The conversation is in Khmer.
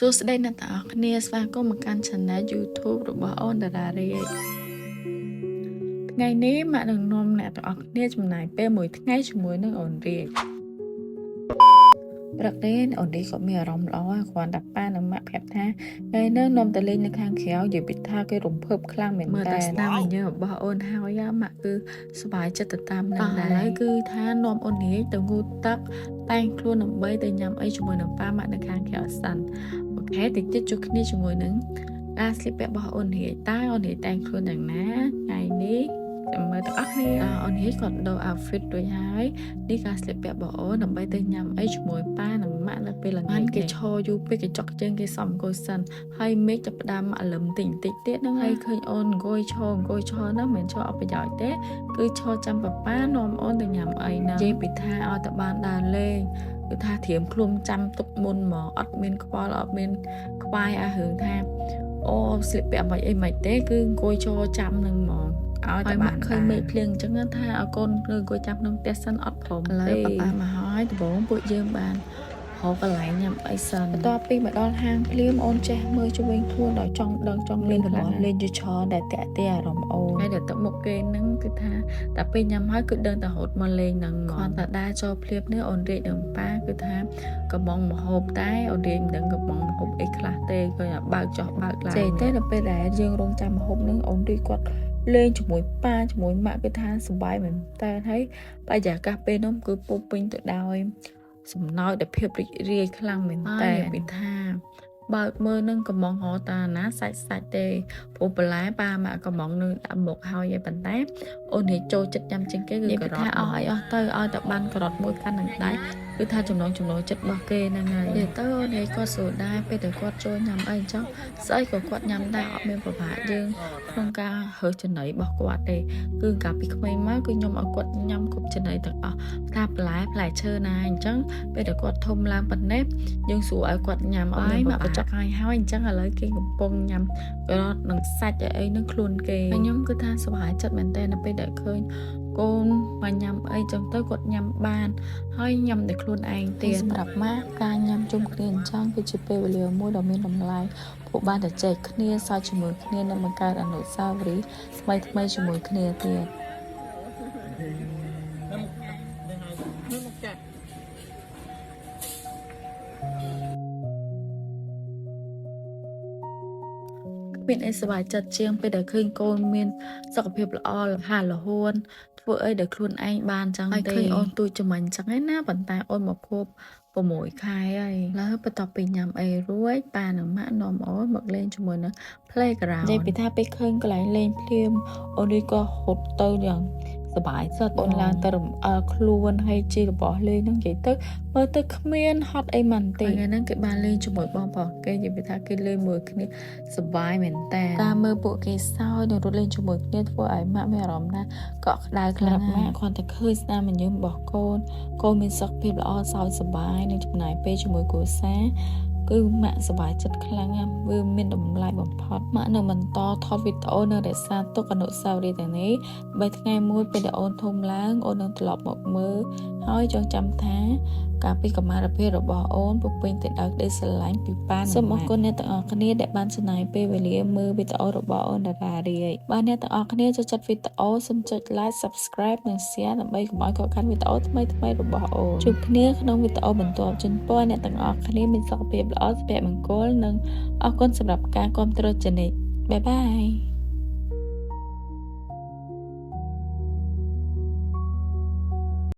សួស្តីអ្នកទាំងអស់គ្នាស្វាគមន៍មកកាន់ Channel YouTube របស់អូនតារារាយថ្ងៃនេះម៉ាក់នឹងនាំអ្នកទាំងអស់គ្នាចំណាយពេលមួយថ្ងៃជាមួយនឹងអូនរាយព្រឹកនេះអូនរាយក៏មានអារម្មណ៍ល្អគ្រាន់តែប៉ានិងម៉ាក់ប្រាប់ថាថ្ងៃនេះនាំទៅលេងនៅខាងក្រៅនិយាយពីថាគេរំភើបខ្លាំងមែនតើមើលតែស្នាមញញឹមរបស់អូនហើយម៉ាក់គឺសប្បាយចិត្តទៅតាមនឹងដែរហើយគឺថានាំអូនរាយទៅងូតទឹកតែងខ្លួនដើម្បីទៅញ៉ាំអីជាមួយនឹងប៉ាម៉ាក់នៅខាងក្រៅសិនអូខេតិចទៀតជួបគ្នាជាមួយនឹងការស្លៀកពាក់របស់អូនរាយតើអូនរាយតែងខ្លួនយ៉ាងណាថ្ងៃនេះចាំមើលទាំងអស់គ្នាអូនរាយគាត់ដូរ outfit រួចហើយនេះការស្លៀកពាក់របស់អូនដើម្បីទៅញ៉ាំអីជាមួយប៉ានិងម៉ាក់នៅពេលល្ងាចគេឈរយូរពេកគេចុកជើងគេសំអង្គុយសិនហើយមេឃចាប់ផ្ដើមអាលឹមតិចតិចទៀតហ្នឹងហើយឃើញអូនអង្គុយឈរហ្នឹងមិនឈរអត់ប្រយោជន៍ទេគឺឈរចាំប៉ានាំអូនទៅញ៉ាំអីណានិយាយពីថាឲ្យតែបានដើរលេងគឺថាត្រៀមខ្លួនចាំទុកមុនហ្មងអត់មានខ្វល់អត់មានខ្វាយអារឿងថាអូស្លៀកពាក់មិនអីមិនទេគឺអង្គុយឈរចាំនឹងហ្មងឲ្យតែបានឃើញមេឃភ្លៀងអញ្ចឹងថាឲ្យកូនគឺអង្គុយចាំក្នុងផ្ទះសិនអត់ព្រមទេឥឡូវប៉ាមកហើយដំបូងពួកយើងបានហៅកន្លែងញ៉ាំអីសិនបន្ទាប់ពីមកដល់ហាងភ្លាមអូនចេះមើលជុំវិញខ្លួនដល់ចង់ដឹងចង់លេងរបស់លេងយូឆរដែលតាក់ទាអារម្មណ៍អូនហើយដល់ទឹកមុខគេហ្នឹងគឺថាតែពេលញ៉ាំហើយគឺដឹងតែរត់មកលេងហ្នឹងគ្រាន់តែដើរចូលភ្លាមនេះអូនរាយនឹងប៉ាគឺថាកំងមហូបតែអូនរាយមិនដឹងកំងមហូបអីខ្លះទេគាត់បើកចោះបើកឡើងចេះទេដល់ពេលដែលយើងរងចាំមហូបហ្នឹងអូនរាយគាត់លេងជាមួយប៉ាជាមួយម៉ាក់គឺថាសប្បាយមែនតើហើយបរិយាកាសពេលនោះគឺពុះពេញទៅដោយសំណើចដែលភាពរីករាយខ្លាំងមែនតើពីថាបើកមើលនឹងកំងហោតាណាសាច់ទេព្រោះបន្លែប៉ាម៉ាក់កំងនឹងដាក់មុខហើយឯប៉ុន្តែអូននេះចូលចិត្តញ៉ាំជាងគេគឺការ៉ុតថាអស់ឲ្យទៅឲ្យតែបានការ៉ុតមួយកាន់នឹងដែរគឺថាចំណងចិត្តរបស់គេហ្នឹងហើយទៅអូននេះគាត់សួរដែរពេលតែគាត់ចូលញ៉ាំអីអញ្ចឹងស្អីក៏គាត់ញ៉ាំដែរអត់មានប្របាក់យើងក្នុងការរើសចំណីរបស់គាត់ទេគឺកាលពីក្មេងមកគឺខ្ញុំឲ្យគាត់ញ៉ាំគ្រប់ចំណីទាំងអស់ថាបន្លែផ្លែឈើណាអញ្ចឹងពេលតែគាត់ធំឡើងប៉ុណ្ណេះយើងសួរឲ្យគាត់ញ៉ាំអត់មានមកចុកហើយអញ្ចឹងឥឡូវគេកំពុងញ៉ាំការ៉ុតនិងសាច់អីនឹងខ្លួនគេខ្ញុំគឺថាសប្បាយចិត្តមែនតើនៅពេលដែលឃើញកូនមកញ៉ាំអីចឹងទៅគាត់ញ៉ាំបានហើយញ៉ាំតែខ្លួនឯងទៀតសម្រាប់ម៉ាក់ការញ៉ាំជុំគ្នាអញ្ចឹងគឺជាពេលវេលាមួយដ៏មានតម្លៃពួកបានតែចែកគ្នាសើចជាមួយគ្នានិងបង្កើតអនុស្សាវរីយ៍ថ្មីជាមួយគ្នាទៀតមានអីសប្បាយចិត្តជាងពេលដែលឃើញកូនមានសុខភាពល្អរហ័សរហួនធ្វើអីដែលខ្លួនឯងបានចឹងទេឃើញអូនទូចចំអិនចឹងឯណាប៉ុន្តែអូនមកខួប6ខែហើយហើយបន្ទាប់ពីញ៉ាំអីរួចប៉ានិងម៉ាក់នាំអូនមកលេងជាមួយនឹង playground និយាយពីថាពេលឃើញកន្លែងលេងភ្លាមអូននេះក៏ហត់ទៅយ៉ាងសប្បាយចិត្តអូនឡើងទៅរំអិលខ្លួនហើយជារបស់លេងហ្នឹងនិយាយទៅមើលទៅគ្មានហត់អីមិនទេថ្ងៃហ្នឹងគេបានលេងជាមួយបងប្រុសគេនិយាយពីថាគេលេងមួយគ្នាសប្បាយមែនតើតាមមើលពួកគេសើចនិងរត់លេងជាមួយគ្នាធ្វើឲ្យម៉ាក់មានអារម្មណ៍ថាកក់ក្ដៅខ្លាំងម៉ាក់គ្រាន់តែឃើញស្នាមញញឹមរបស់កូនមានសុខភាពល្អសើចសប្បាយនិងចំណាយពេលជាមួយគ្រួសារគឺម៉ាក់សប្បាយចិត្តខ្លាំងណាស់វាមានតម្លៃបំផុតម៉ាក់នឹងបន្តថតវីដេអូនៅរក្សាទុកអនុស្សាវរីយ៍ទាំងនេះបីថ្ងៃមួយពេលដែលអូនធំឡើងអូននឹងត្រឡប់មកមើលហើយចងចាំថាកាលពីកុមារភាពរបស់អូនពុះពេញទៅដោយក្តីស្រឡាញ់ពីប៉ាសូមអរគុណអ្នកទាំងអស់គ្នាដែលបានចំណាយពេលវេលាមើលវីដេអូរបស់អូនតារារាយបាទអ្នកទាំងអស់គ្នាចូលចិត្តវីដេអូសូមចុច like subscribe និង share ដើម្បីកុំឲ្យខកខានវីដេអូថ្មីៗរបស់អូនជួបគ្នាក្នុងវីដេអូបន្ទាប់ជូនពរអ្នកទាំងអស់គ្នាមានសុខភាពល្អសុភមង្គលនិងអរគុណសម្រាប់ការគាំទ្រជានិច្ចបាយបាយ